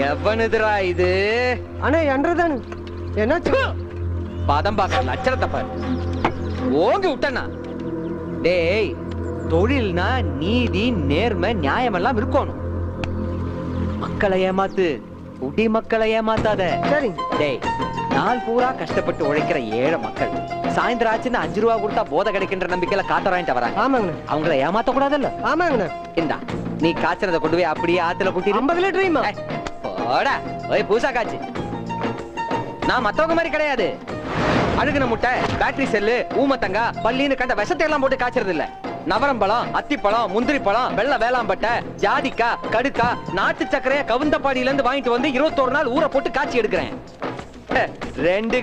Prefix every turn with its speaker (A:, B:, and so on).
A: எவனுதுரா இது?
B: அண்ணே என்றதானு என்னாச்சு?
A: பதம் பார்க்க லட்சணத்தை பாரு. ஓங்கி விட்டனா? டேய், தொழில்னா நீதி நேர்மை நியாயம் எல்லாம் இருக்கணும். மக்களை ஏமாத்து, குடி மக்களை ஏமாத்தாத.
B: சரி.
A: டேய், நாள் பூரா கஷ்டப்பட்டு உழைக்கிற ஏழை மக்கள் சாயந்தரம் ஆச்சுன்னு 5 ரூபா கொடுத்தா போதை கிடைக்கின்ற நம்பிக்கையில காட்ட வாங்கிட்டு வராங்க.
B: ஆமாங்கண்ணே.
A: அவங்கள ஏமாத்த கூடாதுல்ல?
B: ஆமாங்கண்ணே.
A: இந்தா, நீ காய்ச்சறத கொண்டு போய் அப்படியே ஆத்துல கொட்டி
B: 50 லிட்டரையுமா?
A: போடா, ஓய் பூசா காய்ச்சி. நான் மத்தவங்க மாதிரி கிடையாது. அழுகுன முட்டை, பேட்டரி செல்லு, ஊமத்தங்கா, பல்லின்னு கண்ட விஷத்தை எல்லாம் போட்டு காய்ச்சறது இல்ல. நவரம்பழம், அத்திப்பழம், முந்திரி பழம், வெள்ளை வேளாம்பட்டை, ஜாதிக்கா, கடுக்கா, நாட்டு சக்கரைய கவுந்தப்பாடியில இருந்து வாங்கிட்டு வந்து 21 நாள் ஊற போட்டு காய்ச்சி எடுக்கிறேன். 2